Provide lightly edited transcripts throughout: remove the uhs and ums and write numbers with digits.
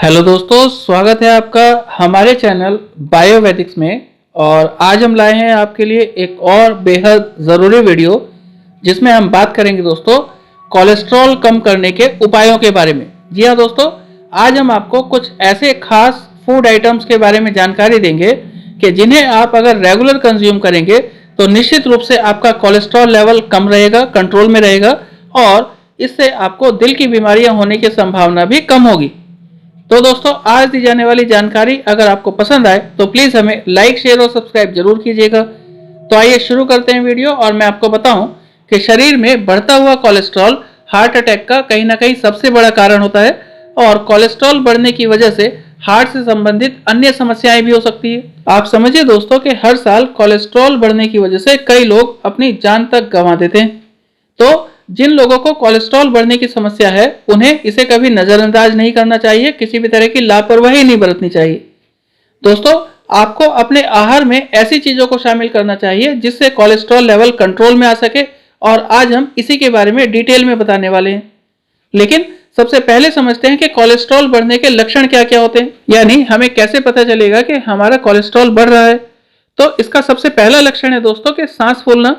Hello दोस्तों, स्वागत है आपका हमारे चैनल बायोवैदिक्स में। और आज हम लाए हैं आपके लिए एक और बेहद ज़रूरी वीडियो जिसमें हम बात करेंगे दोस्तों कोलेस्ट्रॉल कम करने के उपायों के बारे में। जी हाँ दोस्तों, आज हम आपको कुछ ऐसे खास फूड आइटम्स के बारे में जानकारी देंगे कि जिन्हें आप अगर रेगुलर कंज्यूम करेंगे तो निश्चित रूप से आपका कोलेस्ट्रॉल लेवल कम रहेगा, कंट्रोल में रहेगा और इससे आपको दिल की बीमारियां होने की संभावना भी कम होगी। तो दोस्तों, आज दी जाने वाली जानकारी अगर आपको पसंद आए तो प्लीज़ हमें लाइक, शेयर और सब्सक्राइब जरूर कीजिएगा। तो आइए शुरू करते हैं वीडियो। और मैं आपको बताऊं कि शरीर में बढ़ता हुआ कोलेस्ट्रॉल हार्ट अटैक का कहीं ना कहीं सबसे बड़ा कारण होता है और कोलेस्ट्रॉल बढ़ने की वजह से हार्ट से संबंधित अन्य समस्याएं भी हो सकती है। आप समझिए दोस्तों कि हर साल कोलेस्ट्रॉल बढ़ने की वजह से कई लोग अपनी जान तक गंवा देते हैं। तो जिन लोगों को कोलेस्ट्रॉल बढ़ने की समस्या है उन्हें इसे कभी नजरअंदाज नहीं करना चाहिए, किसी भी तरह की लापरवाही नहीं बरतनी चाहिए। दोस्तों, आपको अपने आहार में ऐसी चीजों को शामिल करना चाहिए जिससे कोलेस्ट्रॉल लेवल कंट्रोल में आ सके और आज हम इसी के बारे में डिटेल में बताने वाले हैं। लेकिन सबसे पहले समझते हैं कि कोलेस्ट्रॉल बढ़ने के लक्षण क्या क्या होते हैं, यानी हमें कैसे पता चलेगा कि हमारा कोलेस्ट्रॉल बढ़ रहा है। तो इसका सबसे पहला लक्षण है दोस्तों कि सांस फूलना।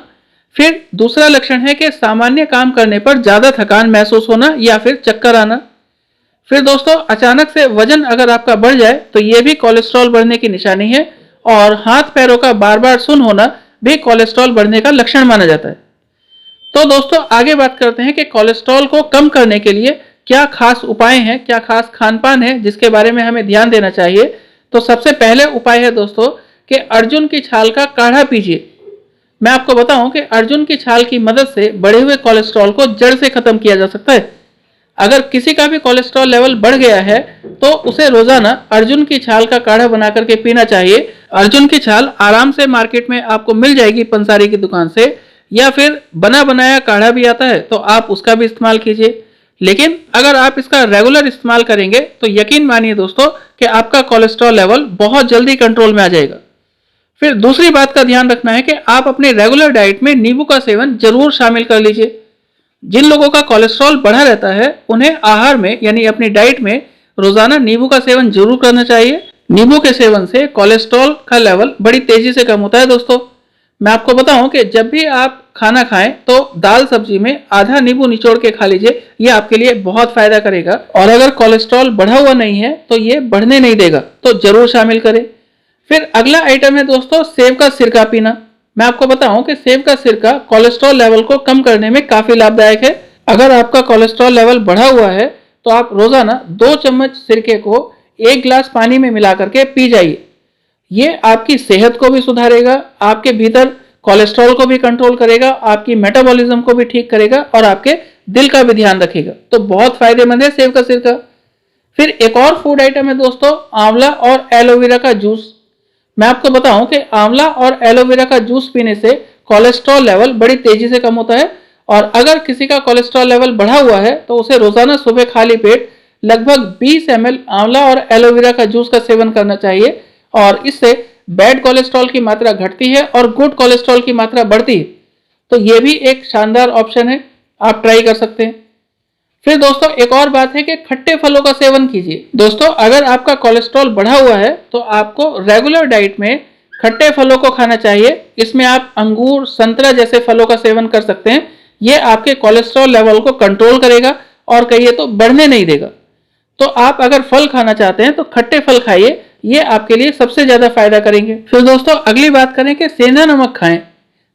फिर दूसरा लक्षण है कि सामान्य काम करने पर ज्यादा थकान महसूस होना या फिर चक्कर आना। फिर दोस्तों, अचानक से वजन अगर आपका बढ़ जाए तो यह भी कोलेस्ट्रॉल बढ़ने की निशानी है। और हाथ पैरों का बार बार सुन्न होना भी कोलेस्ट्रॉल बढ़ने का लक्षण माना जाता है। तो दोस्तों, आगे बात करते हैं कि कोलेस्ट्रॉल को कम करने के लिए क्या खास उपाय हैं, क्या खास खान पान है जिसके बारे में हमें ध्यान देना चाहिए। तो सबसे पहले उपाय है दोस्तों कि अर्जुन की छाल का काढ़ा पीजिए। मैं आपको बताऊं कि अर्जुन की छाल की मदद से बढ़े हुए कोलेस्ट्रॉल को जड़ से खत्म किया जा सकता है। अगर किसी का भी कोलेस्ट्रॉल लेवल बढ़ गया है तो उसे रोजाना अर्जुन की छाल का काढ़ा बना करके पीना चाहिए। अर्जुन की छाल आराम से मार्केट में आपको मिल जाएगी पंसारी की दुकान से, या फिर बना बनाया काढ़ा भी आता है तो आप उसका भी इस्तेमाल कीजिए। लेकिन अगर आप इसका रेगुलर इस्तेमाल करेंगे तो यकीन मानिए दोस्तों कि आपका कोलेस्ट्रॉल लेवल बहुत जल्दी कंट्रोल में आ जाएगा। फिर दूसरी बात का ध्यान रखना है कि आप अपने रेगुलर डाइट में नींबू का सेवन जरूर शामिल कर लीजिए। जिन लोगों का कोलेस्ट्रॉल बढ़ा रहता है उन्हें आहार में यानी अपनी डाइट में रोजाना नींबू का सेवन जरूर करना चाहिए। नींबू के सेवन से कोलेस्ट्रॉल का लेवल बड़ी तेजी से कम होता है। दोस्तों, मैं आपको बताऊं कि जब भी आप खाना खाएं तो दाल सब्जी में आधा नींबू निचोड़ के खा लीजिए, ये आपके लिए बहुत फायदा करेगा। और अगर कोलेस्ट्रॉल बढ़ा हुआ नहीं है तो ये बढ़ने नहीं देगा, तो जरूर शामिल करें। फिर अगला आइटम है दोस्तों सेब का सिरका पीना। मैं आपको बताऊं कि सेब का सिरका कोलेस्ट्रॉल लेवल को कम करने में काफी लाभदायक है। अगर आपका कोलेस्ट्रॉल लेवल बढ़ा हुआ है तो आप रोजाना 2 चम्मच सिरके को 1 गिलास पानी में मिला करके पी जाइए। ये आपकी सेहत को भी सुधारेगा, आपके भीतर कोलेस्ट्रॉल को भी कंट्रोल करेगा, आपकी मेटाबॉलिज्म को भी ठीक करेगा और आपके दिल का भी ध्यान रखेगा। तो बहुत फायदेमंद है सेब का सिरका। फिर एक और फूड आइटम है दोस्तों आंवला और एलोवेरा का जूस। मैं आपको बताऊं कि आंवला और एलोवेरा का जूस पीने से कोलेस्ट्रॉल लेवल बड़ी तेजी से कम होता है। और अगर किसी का कोलेस्ट्रॉल लेवल बढ़ा हुआ है तो उसे रोजाना सुबह खाली पेट लगभग 20 ml आंवला और एलोवेरा का जूस का सेवन करना चाहिए। और इससे बैड कोलेस्ट्रॉल की मात्रा घटती है और गुड कोलेस्ट्रॉल की मात्रा बढ़ती है। तो यह भी एक शानदार ऑप्शन है, आप ट्राई कर सकते हैं। फिर दोस्तों, एक और बात है कि खट्टे फलों का सेवन कीजिए। दोस्तों, अगर आपका कोलेस्ट्रॉल बढ़ा हुआ है तो आपको रेगुलर डाइट में खट्टे फलों को खाना चाहिए। इसमें आप अंगूर, संतरा जैसे फलों का सेवन कर सकते हैं। ये आपके कोलेस्ट्रॉल लेवल को कंट्रोल करेगा और कहिए तो बढ़ने नहीं देगा। तो आप अगर फल खाना चाहते हैं तो खट्टे फल खाइए, ये आपके लिए सबसे ज्यादा फायदा करेंगे। फिर दोस्तों, अगली बात करें कि सेंधा नमक खाएं।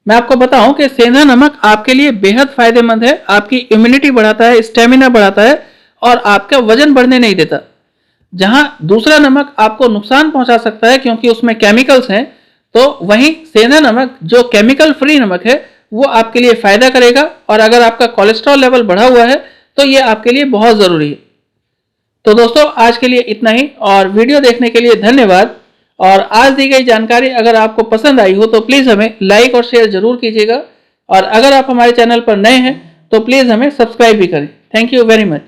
मैं आपको बताऊं कि सेंधा नमक आपके लिए बेहद फायदेमंद है, आपकी इम्यूनिटी बढ़ाता है, स्टेमिना बढ़ाता है और आपका वजन बढ़ने नहीं देता। जहां दूसरा नमक आपको नुकसान पहुंचा सकता है क्योंकि उसमें केमिकल्स हैं, तो वहीं सेंधा नमक जो केमिकल फ्री नमक है वो आपके लिए फायदा करेगा। और अगर आपका कोलेस्ट्रॉल लेवल बढ़ा हुआ है तो ये आपके लिए बहुत जरूरी है। तो दोस्तों, आज के लिए इतना ही और वीडियो देखने के लिए धन्यवाद। और आज दी गई जानकारी अगर आपको पसंद आई हो तो प्लीज़ हमें लाइक और शेयर जरूर कीजिएगा। और अगर आप हमारे चैनल पर नए हैं तो प्लीज़ हमें सब्सक्राइब भी करें। Thank you very much.